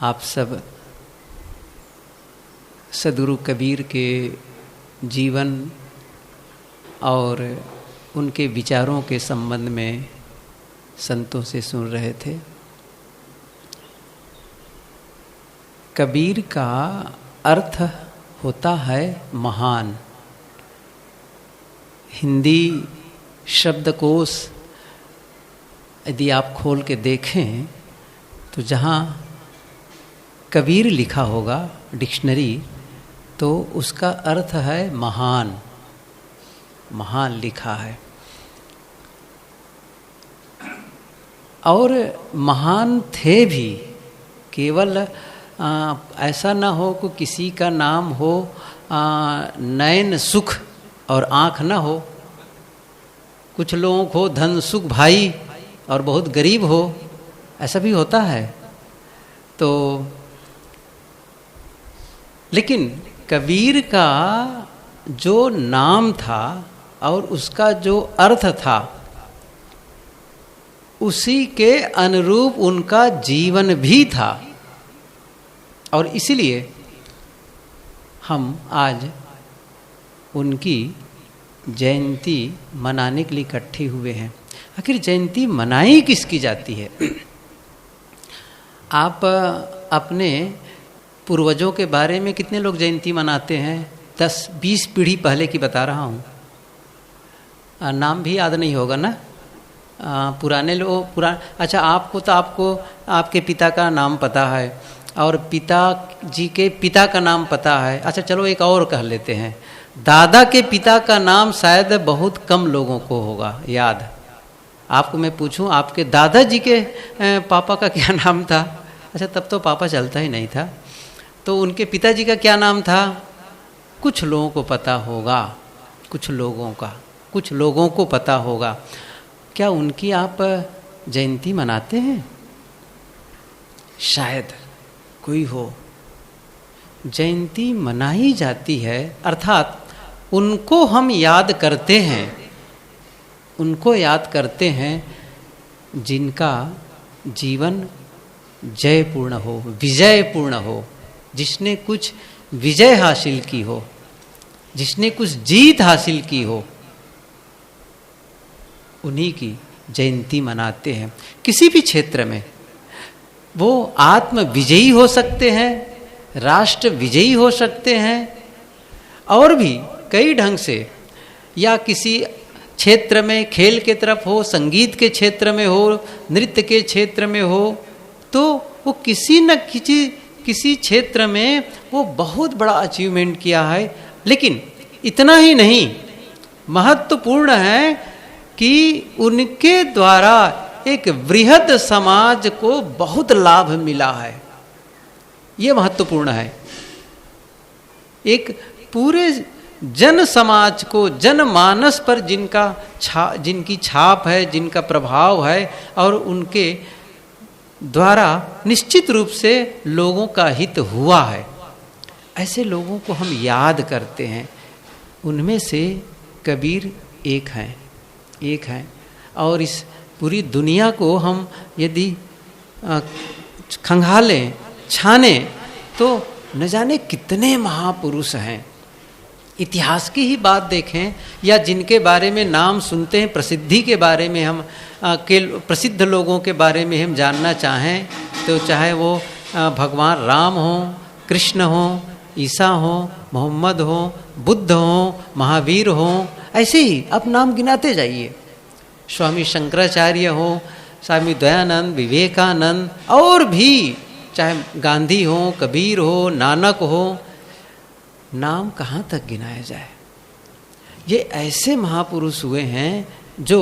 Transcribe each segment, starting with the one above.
आप सब सद्गुरु कबीर के जीवन और उनके विचारों के संबंध में संतों से सुन रहे थे। कबीर का अर्थ होता है महान। हिंदी शब्दकोश यदि आप खोल के देखें तो जहाँ कबीर लिखा होगा डिक्शनरी, तो उसका अर्थ है महान। महान लिखा है। और महान थे भी, केवल ऐसा ना हो कि किसी का नाम हो नयन सुख और आँख ना हो। कुछ लोगों को धन सुख भाई और बहुत गरीब हो, ऐसा भी होता है। तो लेकिन कबीर का जो नाम था और उसका जो अर्थ था, उसी के अनुरूप उनका जीवन भी था। और इसीलिए हम आज उनकी जयंती मनाने के लिए इकट्ठे हुए हैं। आखिर जयंती मनाई किसकी जाती है? आप अपने पूर्वजों के बारे में कितने लोग जयंती मनाते हैं? 10-20 पीढ़ी पहले की बता रहा हूँ। नाम भी याद नहीं होगा ना। पुराने लोग अच्छा, आपको आपके पिता का नाम पता है और पिताजी के पिता का नाम पता है। अच्छा चलो एक और कह लेते हैं, दादा के पिता का नाम शायद बहुत कम लोगों को होगा याद। आपको मैं पूछूं आपके दादाजी के पापा का क्या नाम था? अच्छा तब तो पापा चलता ही नहीं था। तो उनके पिताजी का क्या नाम था? कुछ लोगों को पता होगा, कुछ लोगों को पता होगा। क्या उनकी आप जयंती मनाते हैं? शायद कोई हो। जयंती मनाई जाती है, अर्थात उनको हम याद करते हैं, उनको याद करते हैं जिनका जीवन जयपूर्ण हो, विजयपूर्ण हो, जिसने कुछ विजय हासिल की हो, जिसने कुछ जीत हासिल की हो, उन्हीं की जयंती मनाते हैं। किसी भी क्षेत्र में वो आत्म विजयी हो सकते हैं, राष्ट्र विजयी हो सकते हैं, और भी कई ढंग से, या किसी क्षेत्र में खेल के तरफ हो, संगीत के क्षेत्र में हो, नृत्य के क्षेत्र में हो, तो वो किसी न किसी क्षेत्र में वो बहुत बड़ा अचीवमेंट किया है। लेकिन इतना ही नहीं, महत्वपूर्ण है कि उनके द्वारा एक वृहद समाज को बहुत लाभ मिला है। ये महत्वपूर्ण है। एक पूरे जन समाज को, जनमानस पर जिनकी छाप है, जिनका प्रभाव है, और उनके द्वारा निश्चित रूप से लोगों का हित हुआ है, ऐसे लोगों को हम याद करते हैं। उनमें से कबीर एक हैं। और इस पूरी दुनिया को हम यदि खंगालें, छाने, तो न जाने कितने महापुरुष हैं। इतिहास की ही बात देखें, या जिनके बारे में नाम सुनते हैं, प्रसिद्धि के बारे में हम प्रसिद्ध लोगों के बारे में हम जानना चाहें, तो चाहे वो भगवान राम हो, कृष्ण हो, ईसा हो, मोहम्मद हो, बुद्ध हो, महावीर हो, ऐसे ही अब नाम गिनाते जाइए। स्वामी शंकराचार्य हो, स्वामी दयानंद, विवेकानंद, और भी चाहे गांधी हो, कबीर हो, नानक हो, नाम कहाँ तक गिनाया जाए। ये ऐसे महापुरुष हुए हैं जो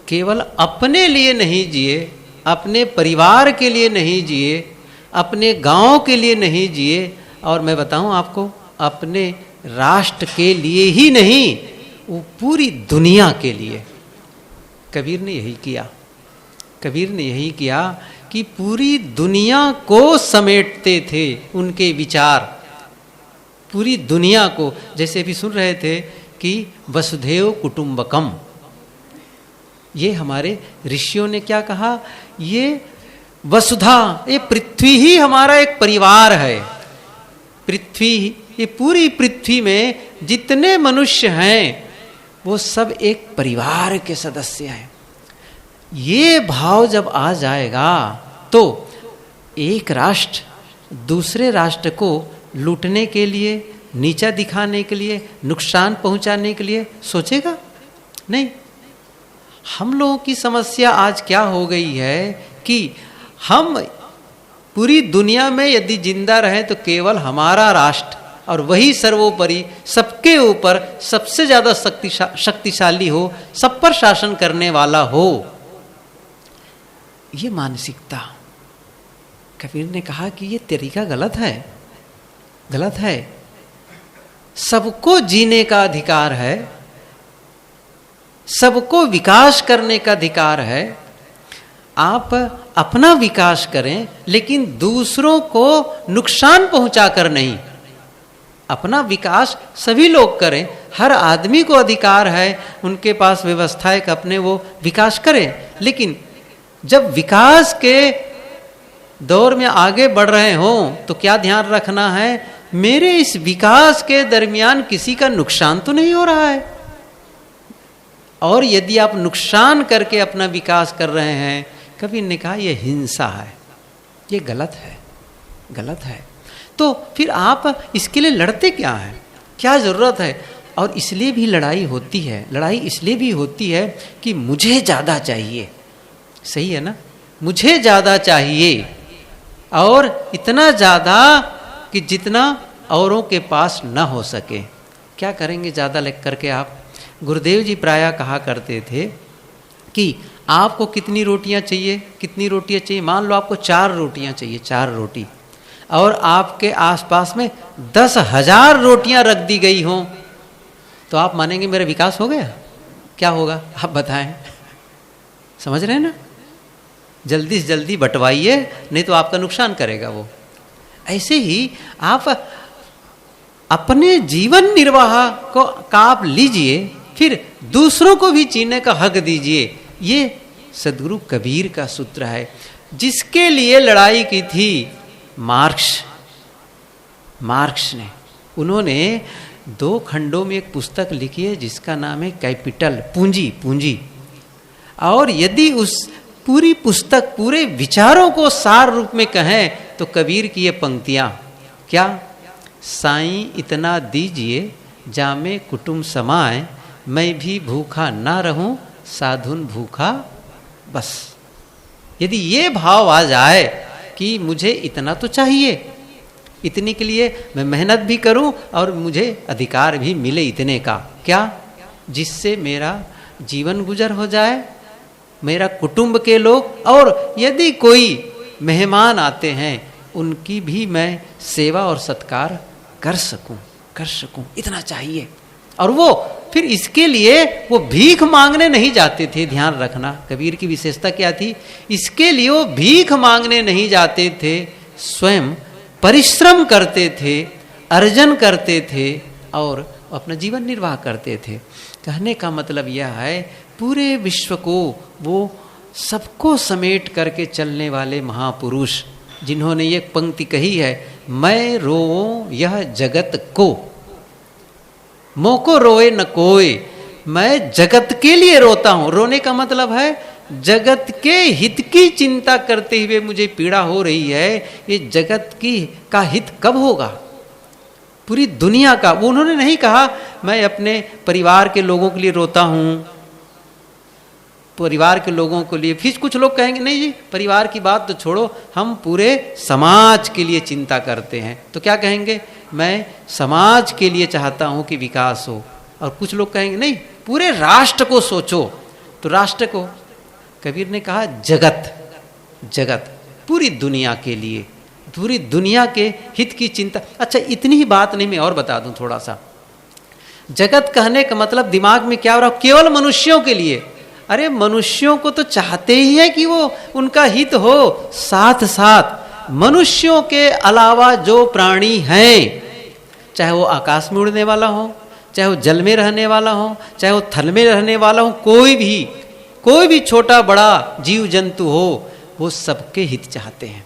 केवल अपने लिए नहीं जिए, अपने परिवार के लिए नहीं जिए, अपने गांव के लिए नहीं जिए, और मैं बताऊं आपको, अपने राष्ट्र के लिए ही नहीं, वो पूरी दुनिया के लिए। कबीर ने यही किया। कबीर ने यही किया कि पूरी दुनिया को समेटते थे उनके विचार, पूरी दुनिया को। जैसे अभी सुन रहे थे कि वसुधैव कुटुंबकम, ये हमारे ऋषियों ने क्या कहा, ये वसुधा, ये पृथ्वी ही हमारा एक परिवार है। पृथ्वी, ये पूरी पृथ्वी में जितने मनुष्य हैं वो सब एक परिवार के सदस्य हैं। ये भाव जब आ जाएगा तो एक राष्ट्र दूसरे राष्ट्र को लूटने के लिए, नीचा दिखाने के लिए, नुकसान पहुंचाने के लिए सोचेगा नहीं। हम लोगों की समस्या आज क्या हो गई है कि हम पूरी दुनिया में यदि जिंदा रहें तो केवल हमारा राष्ट्र और वही सर्वोपरि, सबके ऊपर सबसे ज्यादा शक्तिशाली हो, सब पर शासन करने वाला हो। ये मानसिकता, कबीर ने कहा कि ये तरीका गलत है, गलत है। सबको जीने का अधिकार है, सबको विकास करने का अधिकार है। आप अपना विकास करें लेकिन दूसरों को नुकसान पहुंचाकर नहीं। अपना विकास सभी लोग करें, हर आदमी को अधिकार है, उनके पास व्यवस्था है कि अपने वो विकास करें। लेकिन जब विकास के दौर में आगे बढ़ रहे हों तो क्या ध्यान रखना है, मेरे इस विकास के दरमियान किसी का नुकसान तो नहीं हो रहा है। और यदि आप नुकसान करके अपना विकास कर रहे हैं, कबीर ने कहा यह हिंसा है, ये गलत है, गलत है। तो फिर आप इसके लिए लड़ते क्या हैं, क्या जरूरत है? और इसलिए भी लड़ाई होती है, लड़ाई इसलिए भी होती है कि मुझे ज्यादा चाहिए। सही है ना, मुझे ज्यादा चाहिए, और इतना ज्यादा कि जितना औरों के पास न हो सके। क्या करेंगे ज्यादा लेकर करके आप? गुरुदेव जी प्रायः कहा करते थे कि आपको कितनी रोटियां चाहिए, कितनी रोटियां चाहिए। मान लो आपको 4 रोटियां चाहिए, 4 रोटी, और आपके आसपास में 10,000 रोटियां रख दी गई हों, तो आप मानेंगे मेरा विकास हो गया? क्या होगा आप बताएं? समझ रहे हैं ना? जल्दी से जल्दी बंटवाइए, नहीं तो आपका नुकसान करेगा वो। ऐसे ही आप अपने जीवन निर्वाह को आप लीजिए, फिर दूसरों को भी जीने का हक दीजिए। ये सदगुरु कबीर का सूत्र है, जिसके लिए लड़ाई की थी मार्क्स ने। उन्होंने 2 खंडों में एक पुस्तक लिखी है जिसका नाम है कैपिटल, पूंजी। और यदि उस पूरी पुस्तक, पूरे विचारों को सार रूप में कहें तो कबीर की ये पंक्तियां, क्या? साईं इतना दीजिए जामे कुटुंब समाए, मैं भी भूखा ना रहूं साधुन भूखा बस। यदि ये भाव आ जाए कि मुझे इतना तो चाहिए, इतने के लिए मैं मेहनत भी करूं और मुझे अधिकार भी मिले इतने का, क्या? जिससे मेरा जीवन गुजर हो जाए, मेरा कुटुंब के लोग, और यदि कोई मेहमान आते हैं उनकी भी मैं सेवा और सत्कार कर सकूं, इतना चाहिए। और वो फिर इसके लिए वो भीख मांगने नहीं जाते थे। ध्यान रखना, कबीर की विशेषता क्या थी? इसके लिए वो भीख मांगने नहीं जाते थे, स्वयं परिश्रम करते थे, अर्जन करते थे और अपना जीवन निर्वाह करते थे। कहने का मतलब यह है, पूरे विश्व को वो सबको समेट करके चलने वाले महापुरुष, जिन्होंने ये पंक्ति कही है, मैं रोऊं यह जगत को, मोको रोए न कोई। मैं जगत के लिए रोता हूं। रोने का मतलब है जगत के हित की चिंता करते हुए मुझे पीड़ा हो रही है। ये जगत का हित कब होगा? पूरी दुनिया का। वो उन्होंने नहीं कहा मैं अपने परिवार के लोगों के लिए रोता हूं, परिवार के लोगों के लिए। फिर कुछ लोग कहेंगे नहीं जी, परिवार की बात तो छोड़ो, हम पूरे समाज के लिए चिंता करते हैं। तो क्या कहेंगे? मैं समाज के लिए चाहता हूं कि विकास हो। और कुछ लोग कहेंगे नहीं, पूरे राष्ट्र को सोचो। तो राष्ट्र को कबीर ने कहा जगत, पूरी दुनिया के लिए, पूरी दुनिया के हित की चिंता। अच्छा, इतनी ही बात नहीं, मैं और बता दूं थोड़ा सा। जगत कहने का मतलब दिमाग में क्या हो रहा? केवल मनुष्यों के लिए। अरे मनुष्यों को तो चाहते ही है कि वो उनका हित हो, साथ साथ मनुष्यों के अलावा जो प्राणी हैं, चाहे वो आकाश में उड़ने वाला हो, चाहे वो जल में रहने वाला हो, चाहे वो थल में रहने वाला हो, कोई भी छोटा बड़ा जीव जंतु हो, वो सबके हित चाहते हैं।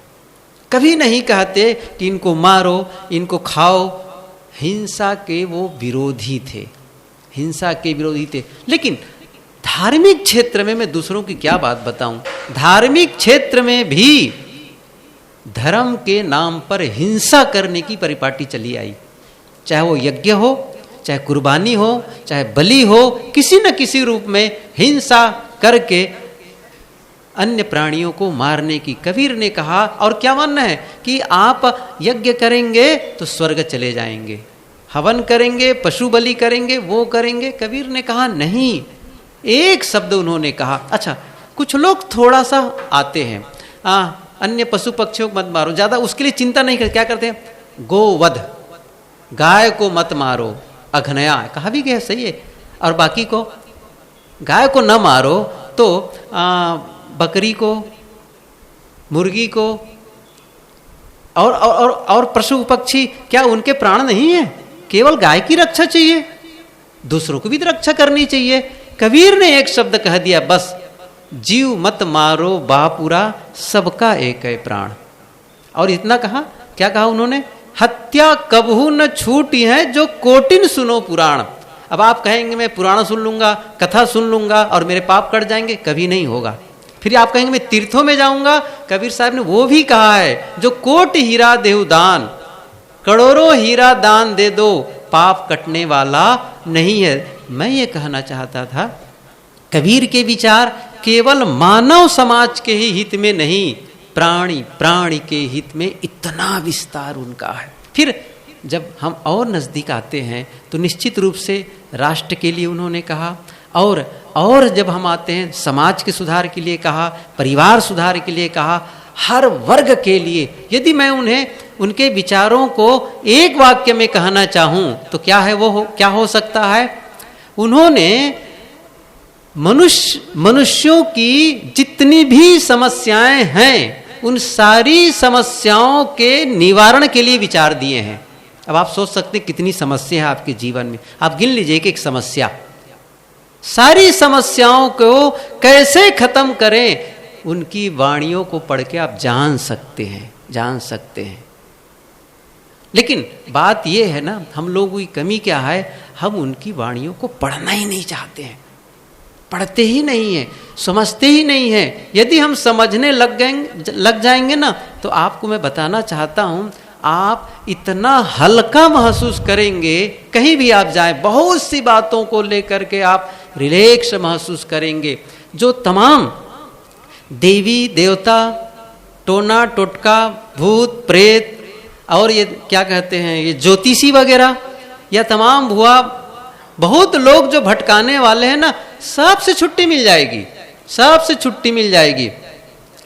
कभी नहीं कहते कि इनको मारो, इनको खाओ। हिंसा के वो विरोधी थे, हिंसा के विरोधी थे। लेकिन धार्मिक क्षेत्र में मैं दूसरों की क्या बात बताऊं, धार्मिक क्षेत्र में भी धर्म के नाम पर हिंसा करने की परिपाटी चली आई। चाहे वो यज्ञ हो, चाहे कुर्बानी हो, चाहे बलि हो, किसी न किसी रूप में हिंसा करके अन्य प्राणियों को मारने की। कबीर ने कहा, और क्या मानना है कि आप यज्ञ करेंगे तो स्वर्ग चले जाएंगे, हवन करेंगे, पशु बलि करेंगे, वो करेंगे। कबीर ने कहा नहीं, एक शब्द उन्होंने कहा। अच्छा, कुछ लोग थोड़ा सा आते हैं, अन्य पशु पक्षियों को मत मारो, ज्यादा उसके लिए चिंता नहीं करते। क्या करते हैं, गोवध, गाय को मत मारो, अघनया कहा भी गया, सही है। और बाकी को, गाय को न मारो तो बकरी को, मुर्गी को और पशु पक्षी, क्या उनके प्राण नहीं है? केवल गाय की रक्षा चाहिए, दूसरों को भी रक्षा करनी चाहिए। कबीर ने एक शब्द कह दिया, बस, जीव मत मारो बापुरा, सबका एक है प्राण। और इतना कहा, क्या कहा उन्होंने, हत्या कबहू न छूटी है, जो कोटिन सुनो पुराण। अब आप कहेंगे मैं पुराण सुन लूंगा, कथा सुन लूंगा और मेरे पाप कट जाएंगे, कभी नहीं होगा। फिर आप कहेंगे मैं तीर्थों में जाऊंगा, कबीर साहब ने वो भी कहा है, जो कोट हीरा देहु दान, करोड़ों हीरा दान दे दो, पाप कटने वाला नहीं है। मैं ये कहना चाहता था, कबीर के विचार केवल मानव समाज के ही हित में नहीं, प्राणी प्राणी के हित में इतना विस्तार उनका है। फिर जब हम और नजदीक आते हैं तो निश्चित रूप से राष्ट्र के लिए उन्होंने कहा, और जब हम आते हैं समाज के सुधार के लिए कहा, परिवार सुधार के लिए कहा, हर वर्ग के लिए। यदि मैं उन्हें उनके विचारों को एक वाक्य में कहना चाहूं तो क्या है वो क्या हो सकता है? उन्होंने मनुष्यों की जितनी भी समस्याएं हैं उन सारी समस्याओं के निवारण के लिए विचार दिए हैं। अब आप सोच सकते हैं कितनी समस्या है आपके जीवन में, आप गिन लीजिए कि एक समस्या, सारी समस्याओं को कैसे खत्म करें, उनकी वाणियों को पढ़ के आप जान सकते हैं। लेकिन बात यह है ना, हम लोगों की कमी क्या है, हम उनकी वाणियों को पढ़ना ही नहीं चाहते हैं, पढ़ते ही नहीं है, समझते ही नहीं है। यदि हम समझने लग जाएंगे ना, तो आपको मैं बताना चाहता हूं, आप इतना हल्का महसूस करेंगे, कहीं भी आप जाएं, बहुत सी बातों को लेकर के आप रिलैक्स महसूस करेंगे। जो तमाम देवी देवता, टोना टोटका, भूत प्रेत और ये क्या कहते हैं, ये ज्योतिषी वगैरह, या तमाम भुआ, बहुत लोग जो भटकाने वाले हैं ना, सबसे छुट्टी मिल जाएगी, सबसे छुट्टी मिल जाएगी।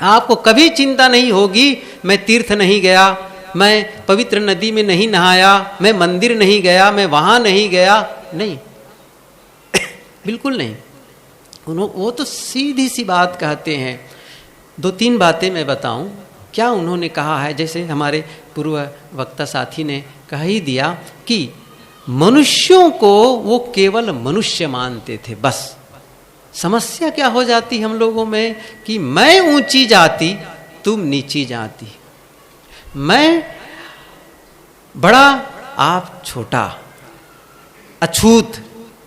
आपको कभी चिंता नहीं होगी, मैं तीर्थ नहीं गया, मैं पवित्र नदी में नहीं नहाया, मैं मंदिर नहीं गया, मैं वहां नहीं गया, नहीं बिल्कुल नहीं। वो तो सीधी सी बात कहते हैं। 2-3 बातें मैं बताऊं क्या उन्होंने कहा है। जैसे हमारे पूर्व वक्ता साथी ने कह ही दिया कि मनुष्यों को वो केवल मनुष्य मानते थे, बस। समस्या क्या हो जाती हम लोगों में कि मैं ऊंची जाति, तुम नीची जाति, मैं बड़ा आप छोटा, अछूत,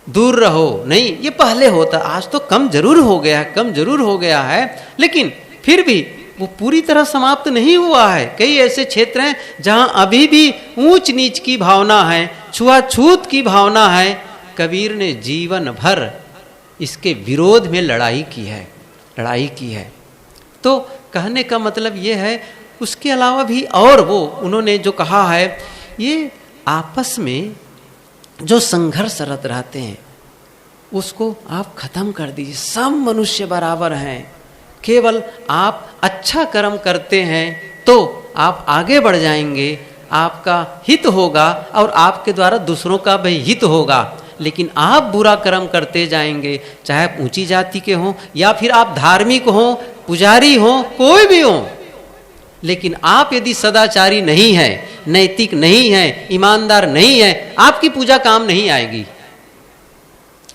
दूर रहो। नहीं, ये पहले होता, आज तो कम जरूर हो गया है, लेकिन फिर भी वो पूरी तरह समाप्त नहीं हुआ है। कई ऐसे क्षेत्र हैं जहां अभी भी ऊंच नीच की भावना है, छुआछूत की भावना है। कबीर ने जीवन भर इसके विरोध में लड़ाई की है। तो कहने का मतलब ये है, उसके अलावा भी और वो उन्होंने जो कहा है, ये आपस में जो संघर्षरत रहते हैं उसको आप खत्म कर दीजिए। सब मनुष्य बराबर हैं, केवल आप अच्छा कर्म करते हैं तो आप आगे बढ़ जाएंगे, आपका हित होगा और आपके द्वारा दूसरों का भी हित होगा। लेकिन आप बुरा कर्म करते जाएंगे, चाहे आप ऊंची जाति के हों या फिर आप धार्मिक हों, पुजारी हों, कोई भी हों, लेकिन आप यदि सदाचारी नहीं है, नैतिक नहीं है, ईमानदार नहीं है, आपकी पूजा काम नहीं आएगी,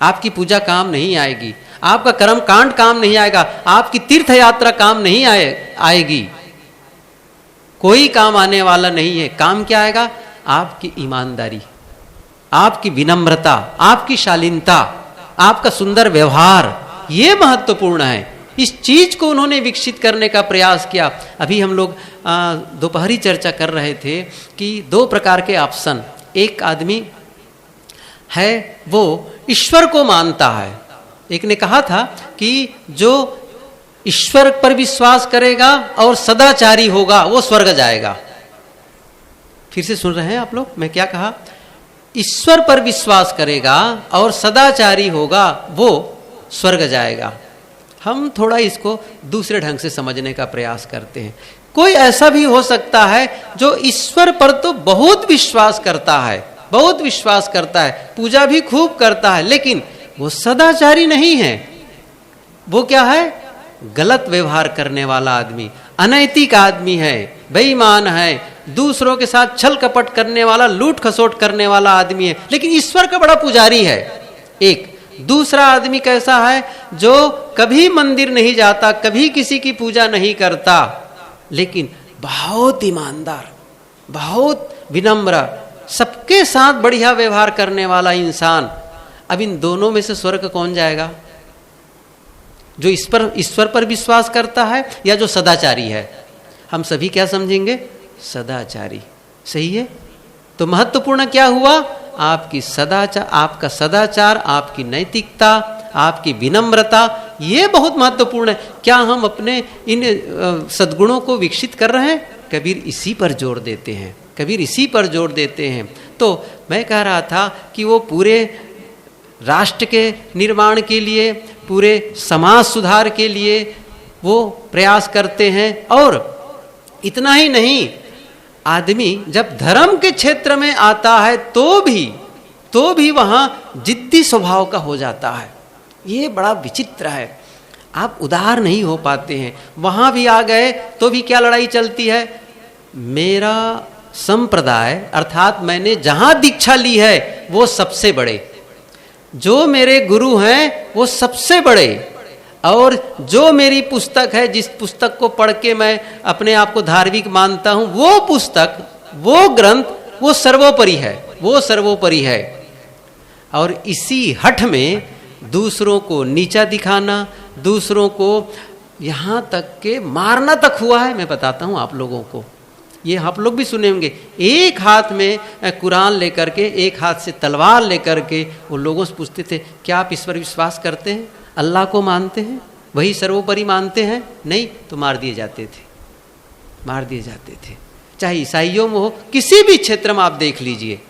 आपकी पूजा काम नहीं आएगी। आपका कर्म कांड काम नहीं आएगा, आपकी तीर्थ यात्रा काम नहीं आएगी, कोई काम आने वाला नहीं है। काम क्या आएगा? आपकी ईमानदारी, आपकी विनम्रता, आपकी शालीनता, आपका सुंदर व्यवहार, ये महत्वपूर्ण है। इस चीज को उन्होंने विकसित करने का प्रयास किया। अभी हम लोग दोपहरी चर्चा कर रहे थे कि 2 प्रकार के ऑप्शन, एक आदमी है वो ईश्वर को मानता है, एक ने कहा था कि जो ईश्वर पर विश्वास करेगा और सदाचारी होगा वो स्वर्ग जाएगा। फिर से सुन रहे हैं आप लोग, मैं क्या कहा? ईश्वर पर विश्वास करेगा और सदाचारी होगा वो स्वर्ग जाएगा। हम थोड़ा इसको दूसरे ढंग से समझने का प्रयास करते हैं। कोई ऐसा भी हो सकता है जो ईश्वर पर तो बहुत विश्वास करता है, बहुत विश्वास करता है, पूजा भी खूब करता है, लेकिन वो सदाचारी नहीं है। वो क्या है? गलत व्यवहार करने वाला आदमी, अनैतिक आदमी है, बेईमान है, दूसरों के साथ छल कपट करने वाला, लूट खसोट करने वाला आदमी है, लेकिन ईश्वर का बड़ा पुजारी है। एक दूसरा आदमी कैसा है? जो कभी मंदिर नहीं जाता, कभी किसी की पूजा नहीं करता, लेकिन बहुत ईमानदार, बहुत विनम्र, सबके साथ बढ़िया व्यवहार करने वाला इंसान। अब इन दोनों में से स्वर्ग कौन जाएगा? जो ईश्वर पर विश्वास करता है या जो सदाचारी है? हम सभी क्या समझेंगे? सदाचारी। सही है। तो महत्वपूर्ण क्या हुआ? आपकी सदाचार, आपका सदाचार, आपकी नैतिकता, आपकी विनम्रता, ये बहुत महत्वपूर्ण है। क्या हम अपने इन सद्गुणों को विकसित कर रहे हैं? कबीर इसी पर जोर देते हैं, कबीर इसी पर जोर देते हैं। तो मैं कह रहा था कि वो पूरे राष्ट्र के निर्माण के लिए, पूरे समाज सुधार के लिए वो प्रयास करते हैं। और इतना ही नहीं, आदमी जब धर्म के क्षेत्र में आता है तो भी वहां जिद्दी स्वभाव का हो जाता है। ये बड़ा विचित्र है, आप उदार नहीं हो पाते हैं। वहां भी आ गए तो भी क्या लड़ाई चलती है? मेरा संप्रदाय अर्थात मैंने जहां दीक्षा ली है वो सबसे बड़े, जो मेरे गुरु हैं वो सबसे बड़े, और जो मेरी पुस्तक है, जिस पुस्तक को पढ़ के मैं अपने आप को धार्मिक मानता हूं, वो पुस्तक, वो ग्रंथ, वो सर्वोपरि है, वो सर्वोपरि है। और इसी हठ में दूसरों को नीचा दिखाना, दूसरों को यहां तक के मारना तक हुआ है। मैं बताता हूं आप लोगों को, ये आप लोग भी सुने होंगे। एक हाथ में कुरान लेकर के, एक हाथ से तलवार लेकर के वो लोगों से पूछते थे, क्या आप ईश्वर विश्वास करते हैं? अल्लाह को मानते हैं? वही सर्वोपरि मानते हैं? नहीं तो मार दिए जाते थे, मार दिए जाते थे। चाहे ईसाइयों में हो, किसी भी क्षेत्र में आप देख लीजिए।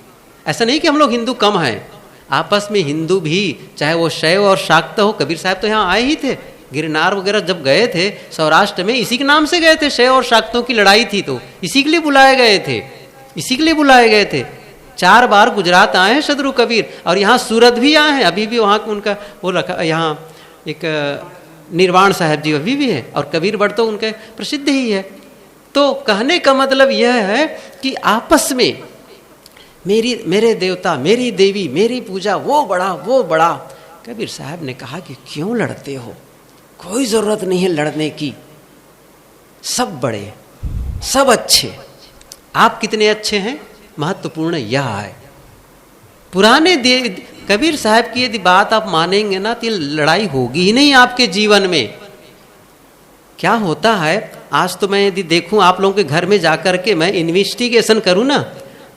ऐसा नहीं कि हम लोग हिंदू कम हैं, आपस में हिंदू भी, चाहे वो शैव और शाक्त हो। कबीर साहब तो यहाँ आए ही थे, गिरनार वगैरह जब गए थे सौराष्ट्र में, इसी के नाम से गए थे। शैव और शाक्तों की लड़ाई थी तो इसी के लिए बुलाए गए थे, इसी के लिए बुलाए गए थे। 4 बार गुजरात आए हैं सदगुरु कबीर, और यहाँ सूरत भी आए हैं। अभी भी वहाँ उनका वो रखा, यहाँ एक निर्वाण साहब जी अभी भी है, और कबीर बड़ तो उनके प्रसिद्ध ही है। तो कहने का मतलब यह है कि आपस में मेरे देवता, मेरी देवी, मेरी पूजा, वो बड़ा, वो बड़ा। कबीर साहब ने कहा कि क्यों लड़ते हो? कोई जरूरत नहीं है लड़ने की, सब बड़े, सब अच्छे। आप कितने अच्छे हैं, महत्वपूर्ण यह है। पुराने कबीर साहब की यदि बात आप मानेंगे ना तो लड़ाई होगी ही नहीं आपके जीवन में। क्या होता है, आज तो मैं यदि देखूं आप लोगों के घर में जाकर के मैं इन्वेस्टिगेशन करूं ना,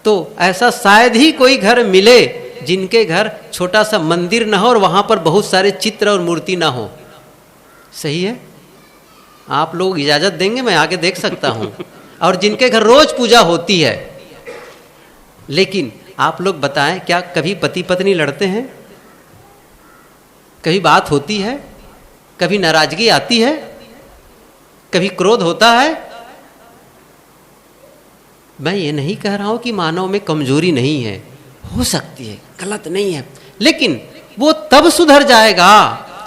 तो ऐसा शायद ही कोई घर मिले जिनके घर छोटा सा मंदिर ना हो और वहां पर बहुत सारे चित्र और मूर्ति ना हो। सही है? आप लोग इजाजत देंगे मैं आके देख सकता हूं। और जिनके घर रोज पूजा होती है। लेकिन आप लोग बताएं, क्या कभी पति पत्नी लड़ते हैं? कभी बात होती है? कभी नाराजगी आती है? कभी क्रोध होता है? मैं ये नहीं कह रहा हूं कि मानव में कमजोरी नहीं है, हो सकती है, गलत नहीं है, लेकिन वो तब सुधर जाएगा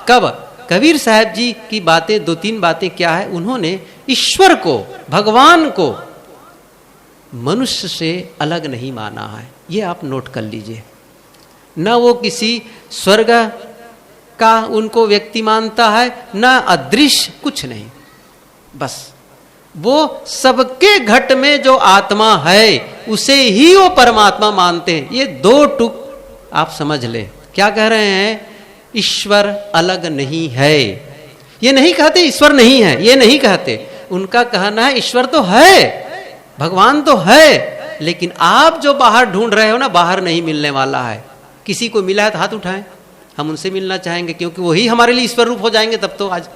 कब? कबीर साहब जी की बातें, 2-3 बातें क्या है, उन्होंने ईश्वर को, भगवान को मनुष्य से अलग नहीं माना है। ये आप नोट कर लीजिए। न वो किसी स्वर्ग का उनको व्यक्ति मानता है, न अदृश्य, कुछ नहीं। बस वो सबके घट में जो आत्मा है उसे ही वो परमात्मा मानते हैं। ये दो टुक आप समझ ले। क्या कह रहे हैं? ईश्वर अलग नहीं है। ये नहीं कहते ईश्वर नहीं है, ये नहीं कहते। उनका कहना है ईश्वर तो है, भगवान तो है, लेकिन आप जो बाहर ढूंढ रहे हो ना, बाहर नहीं मिलने वाला है। किसी को मिला है तो हाथ उठाएं, हम उनसे मिलना चाहेंगे, क्योंकि वही हमारे लिए ईश्वर रूप हो जाएंगे। तब तो आज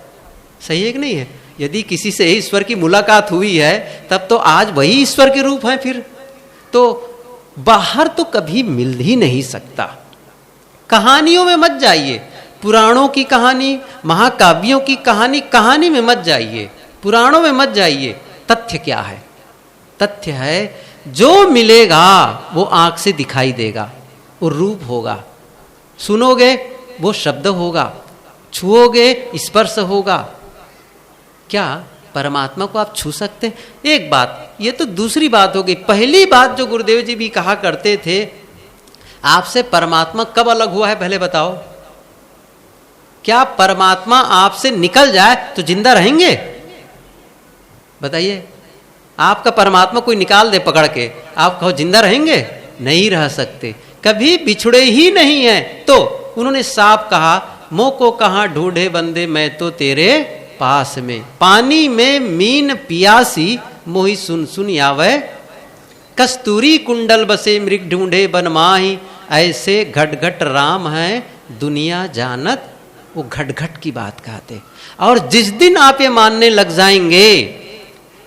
सही है कि नहीं है? यदि किसी से ईश्वर की मुलाकात हुई है तब तो आज वही ईश्वर के रूप है। फिर तो बाहर तो कभी मिल ही नहीं सकता। कहानियों में मत जाइए, पुराणों की कहानी, महाकाव्यों की कहानी, कहानी में मत जाइए, पुराणों में मत जाइए। तथ्य क्या है? तथ्य है जो मिलेगा वो आंख से दिखाई देगा, वो रूप होगा, सुनोगे वो शब्द होगा, छुओगे स्पर्श होगा। क्या परमात्मा को आप छू सकते हैं? एक बात, ये तो दूसरी बात हो गई। पहली बात जो गुरुदेव जी भी कहा करते थे, आपसे परमात्मा कब अलग हुआ है पहले बताओ। क्या परमात्मा आपसे निकल जाए तो जिंदा रहेंगे? बताइए, आपका परमात्मा कोई निकाल दे पकड़ के, आप कहो जिंदा रहेंगे? नहीं रह सकते, कभी बिछड़े ही नहीं है। तो उन्होंने साफ कहा, मोह को कहां ढूंढे बंदे, मैं तो तेरे पास में। पानी में मीन पियासी, मोहि सुन सुन आवे, कस्तूरी कुंडल बसे मृग ढूंढे बन माही, ऐसे घट घट राम है दुनिया जानत। वो घट घट की बात कहते। और जिस दिन आप ये मानने लग जाएंगे,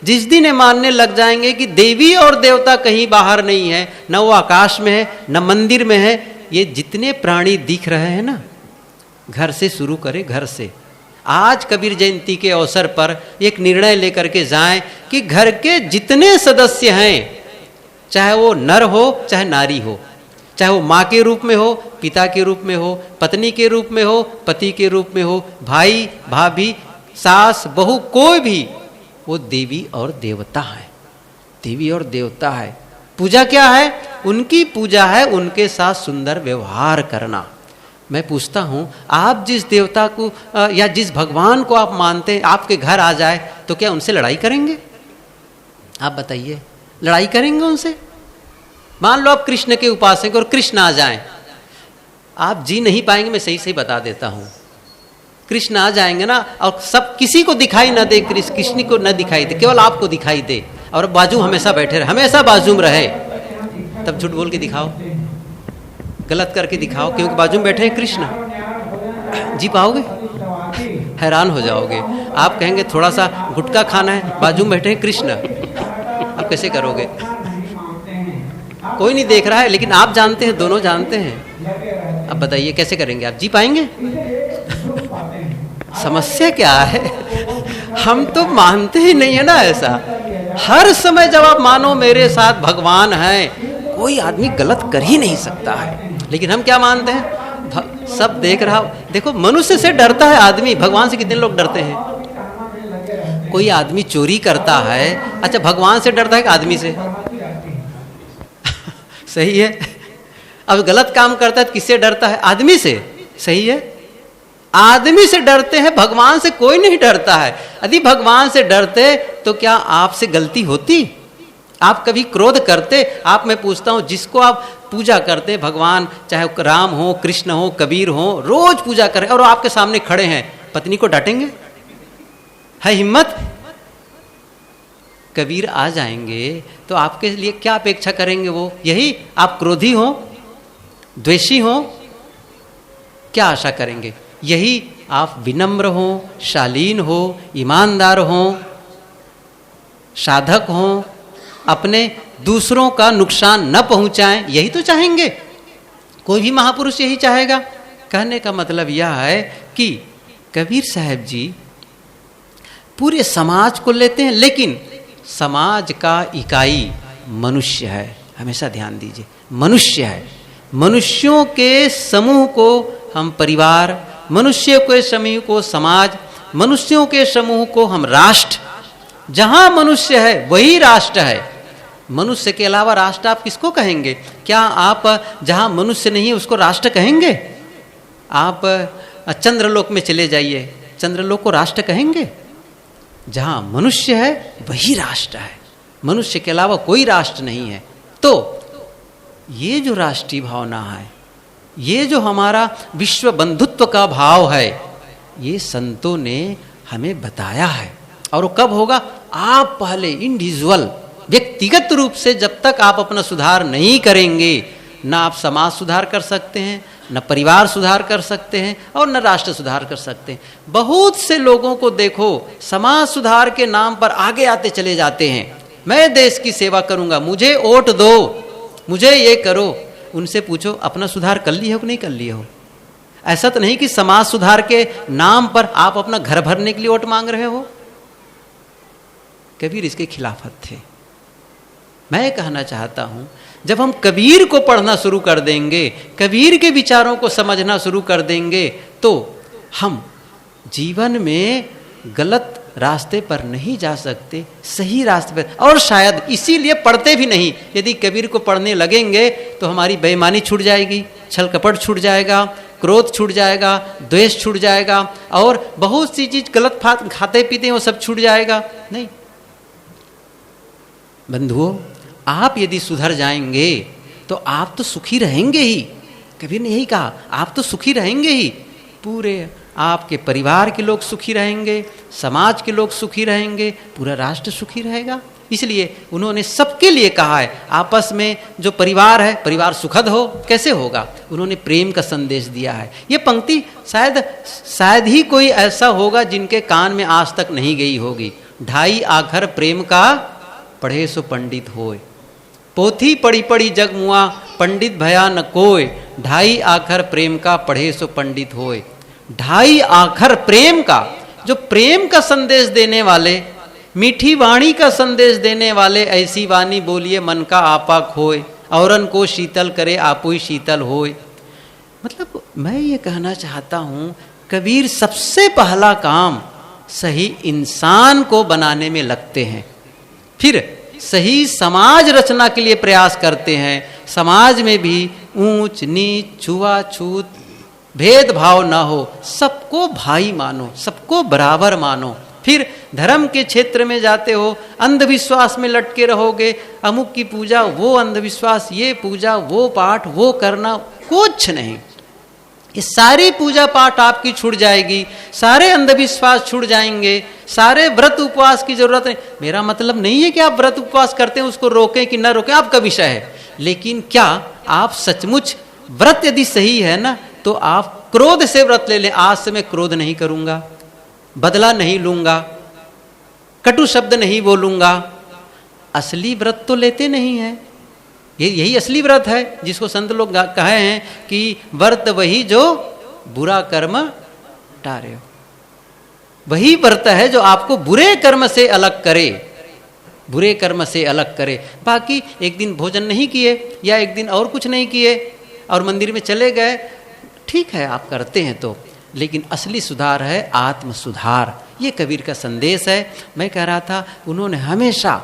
जिस दिन ये मानने लग जाएंगे कि देवी और देवता कहीं बाहर नहीं है, न वो आकाश में है न मंदिर में है, ये जितने प्राणी दिख रहे हैं ना, घर से शुरू करें, घर से। आज कबीर जयंती के अवसर पर एक निर्णय लेकर के जाएं कि घर के जितने सदस्य हैं, चाहे वो नर हो चाहे नारी हो, चाहे वो माँ के रूप में हो, पिता के रूप में हो, पत्नी के रूप में हो, पति के रूप में हो, भाई भाभी, सास बहू, कोई भी, वो देवी और देवता है। देवी और देवता है। पूजा क्या है? उनकी पूजा है उनके साथ सुंदर व्यवहार करना। मैं पूछता हूं, आप जिस देवता को या जिस भगवान को आप मानते हैं आपके घर आ जाए तो क्या उनसे लड़ाई करेंगे? आप बताइए, लड़ाई करेंगे उनसे? मान लो आप कृष्ण के उपासक और कृष्ण आ जाएं, आप जी नहीं पाएंगे। मैं सही सही बता देता हूं, कृष्ण आ जाएंगे ना और सब किसी को दिखाई ना दे, कृष्ण को न दिखाई दे, केवल आपको दिखाई दे, और बाजू हमेशा बैठे रहे, हमेशा बाजू में रहे, तब झूठ बोल के दिखाओ, गलत करके दिखाओ, क्योंकि बाजू में बैठे हैं कृष्ण। जी पाओगे? हैरान हो जाओगे। आप कहेंगे थोड़ा सा गुटखा खाना है, बाजू में बैठे हैं कृष्ण, आप कैसे करोगे? कोई नहीं देख रहा है, लेकिन आप जानते हैं, दोनों जानते हैं। अब बताइए कैसे करेंगे आप? जी पाएंगे? समस्या क्या है? हम तो मानते ही नहीं है ना ऐसा। हर समय जब आप मानो मेरे साथ भगवान है, कोई आदमी गलत कर ही नहीं सकता है, लेकिन हम क्या मानते हैं? सब देख रहा। देखो, मनुष्य से डरता है आदमी, भगवान से कितने लोग डरते हैं? कोई आदमी चोरी करता है, अच्छा भगवान से डरता है कि आदमी से? सही है। अब गलत काम करता है तो किससे डरता है? आदमी से। सही है, आदमी से डरते हैं, भगवान से कोई नहीं डरता है। यदि भगवान से डरते तो क्या आपसे गलती होती? आप कभी क्रोध करते? आप, मैं पूछता हूं, जिसको आप पूजा करते हैं, भगवान, चाहे राम हो, कृष्ण हो, कबीर हो, रोज पूजा करें और आपके सामने खड़े हैं, पत्नी को डांटेंगे? है हिम्मत? कबीर आ जाएंगे तो आपके लिए क्या अपेक्षा करेंगे? वो यही आप क्रोधी हो, द्वेषी हो, क्या आशा करेंगे? यही आप विनम्र हो, शालीन हो, ईमानदार हो, साधक हो, अपने दूसरों का नुकसान न पहुंचाएं, यही तो चाहेंगे। कोई भी महापुरुष यही चाहेगा। कहने का मतलब यह है कि कबीर साहब जी पूरे समाज को लेते हैं, लेकिन समाज का इकाई मनुष्य है। हमेशा ध्यान दीजिए, मनुष्य है। मनुष्यों के समूह को हम परिवार, मनुष्य के समूह को समाज, मनुष्यों के समूह को हम राष्ट्र। जहां मनुष्य है वही राष्ट्र है। मनुष्य के अलावा राष्ट्र आप किसको कहेंगे? क्या आप जहां मनुष्य नहीं है उसको राष्ट्र कहेंगे? आप चंद्रलोक में चले जाइए, चंद्रलोक को राष्ट्र कहेंगे? जहां मनुष्य है वही राष्ट्र है, मनुष्य के अलावा कोई राष्ट्र नहीं है। तो ये जो राष्ट्रीय भावना है, ये जो हमारा विश्व बंधुत्व का भाव है, ये संतों ने हमें बताया है। और वो कब होगा? आप पहले इंडिविजुअल, व्यक्तिगत रूप से जब तक आप अपना सुधार नहीं करेंगे, ना आप समाज सुधार कर सकते हैं, न परिवार सुधार कर सकते हैं, और न राष्ट्र सुधार कर सकते हैं। बहुत से लोगों को देखो, समाज सुधार के नाम पर आगे आते चले जाते हैं। मैं देश की सेवा करूंगा, मुझे वोट दो, मुझे ये करो। उनसे पूछो अपना सुधार कर लिए हो कि नहीं कर लिए हो? ऐसा तो नहीं कि समाज सुधार के नाम पर आप अपना घर भरने के लिए वोट मांग रहे हो। कबीर इसके खिलाफ थे। मैं कहना चाहता हूं, जब हम कबीर को पढ़ना शुरू कर देंगे, कबीर के विचारों को समझना शुरू कर देंगे, तो हम जीवन में गलत रास्ते पर नहीं जा सकते, सही रास्ते पर। और शायद इसीलिए पढ़ते भी नहीं। यदि कबीर को पढ़ने लगेंगे तो हमारी बेईमानी छूट जाएगी, छल कपट छूट जाएगा, क्रोध छूट जाएगा, द्वेष छूट जाएगा, और बहुत सी चीज गलत खाते पीते हैं वो सब छूट जाएगा। नहीं बंधुओं, आप यदि सुधर जाएंगे तो आप तो सुखी रहेंगे ही। कबीर ने यही कहा, आप तो सुखी रहेंगे ही। पूरे आपके परिवार के लोग सुखी रहेंगे, समाज के लोग सुखी रहेंगे, पूरा राष्ट्र सुखी रहेगा। इसलिए उन्होंने सबके लिए कहा है, आपस में जो परिवार है, परिवार सुखद हो। कैसे होगा? उन्होंने प्रेम का संदेश दिया है। ये पंक्ति शायद ही कोई ऐसा होगा जिनके कान में आज तक नहीं गई होगी। ढाई आखर प्रेम का पढ़े सो पंडित होए, पोथी पढ़ी पढ़ी जग मुआ, पंडित भया न कोय। ढाई आखर प्रेम का पढ़े सो पंडित होए। ढाई आखर प्रेम का, जो प्रेम का संदेश देने वाले, मीठी वाणी का संदेश देने वाले, ऐसी वाणी बोलिए मन का आपा खोए, औरन को शीतल करे आपो ही शीतल होए। मतलब मैं ये कहना चाहता हूं, कबीर सबसे पहला काम सही इंसान को बनाने में लगते हैं, फिर सही समाज रचना के लिए प्रयास करते हैं। समाज में भी ऊंच नीच छुआछूत भेदभाव ना हो, सबको भाई मानो, सबको बराबर मानो। फिर धर्म के क्षेत्र में जाते हो, अंधविश्वास में लटके रहोगे, अमुक की पूजा, वो अंधविश्वास, ये पूजा, वो पाठ, वो करना, कुछ नहीं। ये सारी पूजा पाठ आपकी छूट जाएगी, सारे अंधविश्वास छूट जाएंगे, सारे व्रत उपवास की जरूरत नहीं। मेरा मतलब नहीं है कि आप व्रत उपवास करते हैं उसको रोकें कि ना रोकें, आपका विषय है। लेकिन क्या आप सचमुच व्रत यदि सही है ना, तो आप क्रोध से व्रत ले लें। आज से मैं क्रोध नहीं करूंगा, बदला नहीं लूंगा, कटु शब्द नहीं बोलूंगा। असली व्रत तो लेते नहीं है। यही असली व्रत है, जिसको संत लोग कहे हैं कि व्रत वही जो बुरा कर्म टारे हो। वही व्रत है जो आपको बुरे कर्म से अलग करे, बुरे कर्म से अलग करे। बाकी एक दिन भोजन नहीं किए या एक दिन और कुछ नहीं किए और मंदिर में चले गए, ठीक है आप करते हैं तो, लेकिन असली सुधार है आत्म सुधार। ये कबीर का संदेश है। मैं कह रहा था, उन्होंने हमेशा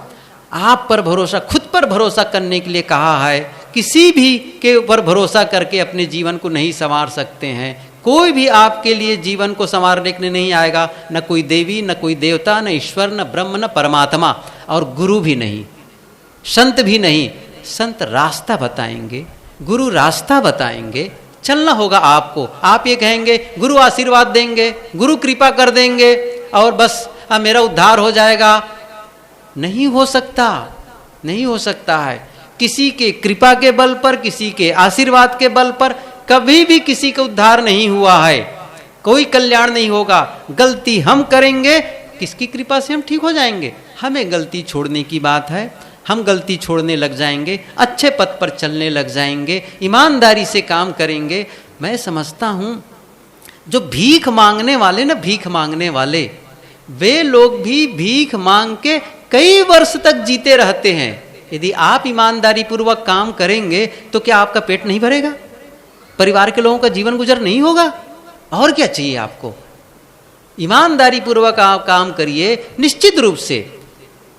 आप पर भरोसा, खुद पर भरोसा करने के लिए कहा है। किसी भी के ऊपर भरोसा करके अपने जीवन को नहीं संवार सकते हैं। कोई भी आपके लिए जीवन को संवारने के लिए नहीं आएगा, न कोई देवी, न कोई देवता, न ईश्वर, न ब्रह्म, न परमात्मा, और गुरु भी नहीं, संत भी नहीं। संत रास्ता बताएंगे, गुरु रास्ता बताएंगे, चलना होगा आपको। आप ये कहेंगे गुरु आशीर्वाद देंगे, गुरु कृपा कर देंगे और बस मेरा उद्धार हो जाएगा, नहीं हो सकता, नहीं हो सकता है। किसी के कृपा के बल पर, किसी के आशीर्वाद के बल पर कभी भी किसी का उद्धार नहीं हुआ है, कोई कल्याण नहीं होगा। गलती हम करेंगे, किसकी कृपा से हम ठीक हो जाएंगे? हमें गलती छोड़ने की बात है, हम गलती छोड़ने लग जाएंगे, अच्छे पथ पर चलने लग जाएंगे, ईमानदारी से काम करेंगे। मैं समझता हूं जो भीख मांगने वाले ना, भीख मांगने वाले, वे लोग भी भीख मांग के कई वर्ष तक जीते रहते हैं। यदि आप ईमानदारी पूर्वक काम करेंगे तो क्या आपका पेट नहीं भरेगा? परिवार के लोगों का जीवन गुजर नहीं होगा? और क्या चाहिए आपको? ईमानदारी पूर्वक आप काम करिए, निश्चित रूप से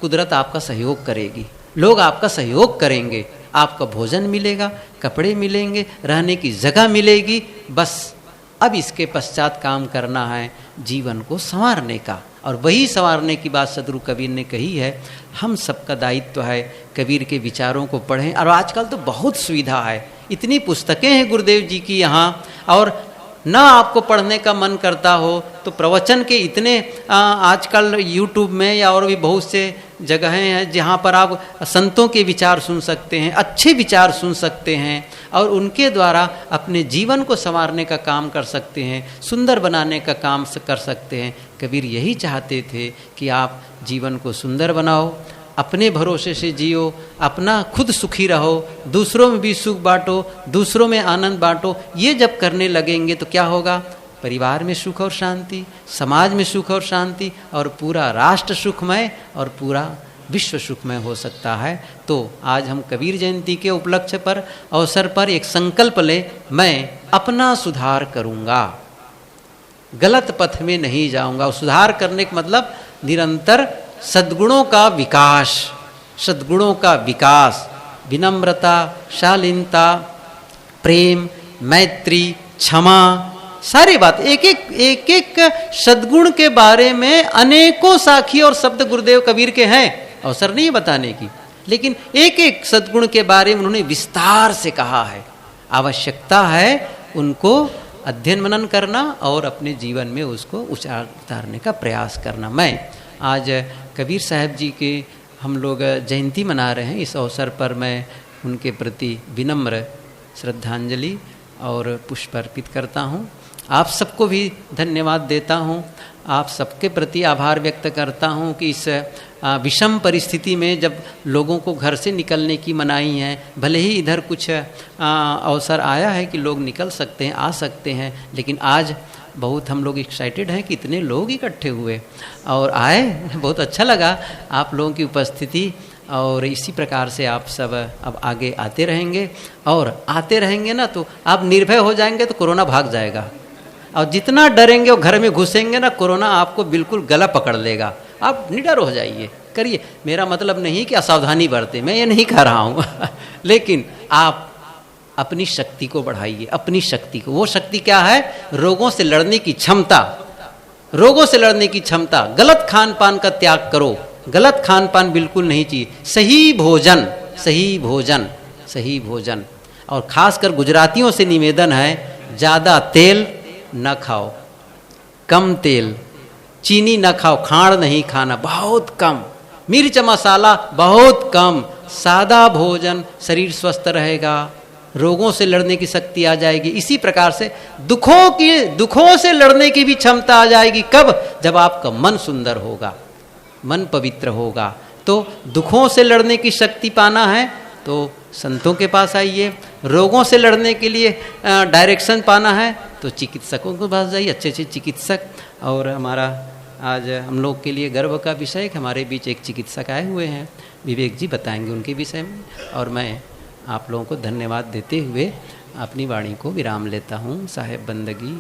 कुदरत आपका सहयोग करेगी, लोग आपका सहयोग करेंगे, आपका भोजन मिलेगा, कपड़े मिलेंगे, रहने की जगह मिलेगी। बस अब इसके पश्चात काम करना है जीवन को संवारने का, और वही संवारने की बात सदगुरु कबीर ने कही है। हम सबका दायित्व है कबीर के विचारों को पढ़ें। और आजकल तो बहुत सुविधा है, इतनी पुस्तकें हैं गुरुदेव जी की यहाँ, और ना आपको पढ़ने का मन करता हो तो प्रवचन के इतने आजकल यूट्यूब में या और भी बहुत से जगहें हैं जहाँ पर आप संतों के विचार सुन सकते हैं, अच्छे विचार सुन सकते हैं, और उनके द्वारा अपने जीवन को संवारने का काम कर सकते हैं, सुंदर बनाने का काम कर सकते हैं। कबीर यही चाहते थे कि आप जीवन को सुंदर बनाओ, अपने भरोसे से जियो, अपना खुद सुखी रहो, दूसरों में भी सुख बांटो, दूसरों में आनंद बांटो। ये जब करने लगेंगे तो क्या होगा? परिवार में सुख और शांति, समाज में सुख और शांति, और पूरा राष्ट्र सुखमय और पूरा विश्व सुखमय हो सकता है। तो आज हम कबीर जयंती के उपलक्ष्य पर अवसर पर एक संकल्प ले, मैं अपना सुधार करूँगा, गलत पथ में नहीं जाऊँगा। और सुधार करने का मतलब निरंतर सद्गुणों का विकास, सद्गुणों का विकास, विनम्रता, शालीनता, प्रेम, मैत्री, क्षमा, सारी बात एक एक सद्गुण के बारे में अनेकों साखी और शब्द गुरुदेव कबीर के हैं, अवसर नहीं बताने की, लेकिन एक एक सद्गुण के बारे में उन्होंने विस्तार से कहा है। आवश्यकता है उनको अध्ययन मनन करना और अपने जीवन में उसको उतारने का प्रयास करना। मैं आज कबीर साहब जी के हम लोग जयंती मना रहे हैं, इस अवसर पर मैं उनके प्रति विनम्र श्रद्धांजलि और पुष्प अर्पित करता हूँ। आप सबको भी धन्यवाद देता हूँ, आप सबके प्रति आभार व्यक्त करता हूँ कि इस विषम परिस्थिति में जब लोगों को घर से निकलने की मनाही है, भले ही इधर कुछ अवसर आया है कि लोग निकल सकते हैं, आ सकते हैं, लेकिन आज बहुत हम लोग एक्साइटेड हैं कि इतने लोग इकट्ठे हुए और आए, बहुत अच्छा लगा आप लोगों की उपस्थिति। और इसी प्रकार से आप सब अब आगे आते रहेंगे, और आते रहेंगे ना तो आप निर्भय हो जाएंगे तो कोरोना भाग जाएगा, और जितना डरेंगे और घर में घुसेंगे ना, कोरोना आपको बिल्कुल गला पकड़ लेगा। आप निडर हो जाइए, करिए। मेरा मतलब नहीं कि असावधानी बरते, मैं ये नहीं कह रहा हूँ लेकिन आप अपनी शक्ति को बढ़ाइए, अपनी शक्ति को। वो शक्ति क्या है? रोगों से लड़ने की क्षमता, रोगों से लड़ने की क्षमता। गलत खान पान का त्याग करो, गलत खान पान बिल्कुल नहीं चाहिए। सही भोजन, सही भोजन, सही भोजन। और खासकर गुजरातियों से निवेदन है, ज़्यादा तेल न खाओ, कम तेल, चीनी न खाओ, खांड नहीं खाना, बहुत कम, मिर्च मसाला बहुत कम, सादा भोजन, शरीर स्वस्थ रहेगा, रोगों से लड़ने की शक्ति आ जाएगी। इसी प्रकार से दुखों से लड़ने की भी क्षमता आ जाएगी। कब? जब आपका मन सुंदर होगा, मन पवित्र होगा। तो दुखों से लड़ने की शक्ति पाना है तो संतों के पास आइए, रोगों से लड़ने के लिए डायरेक्शन पाना है तो चिकित्सकों के पास जाइए, अच्छे अच्छे चिकित्सक। और हमारा आज हम लोग के लिए गर्व का विषय है, हमारे बीच एक चिकित्सक आए हुए हैं, विवेक जी बताएंगे उनके विषय में। और मैं आप लोगों को धन्यवाद देते हुए अपनी वाणी को विराम लेता हूँ। साहेब बंदगी।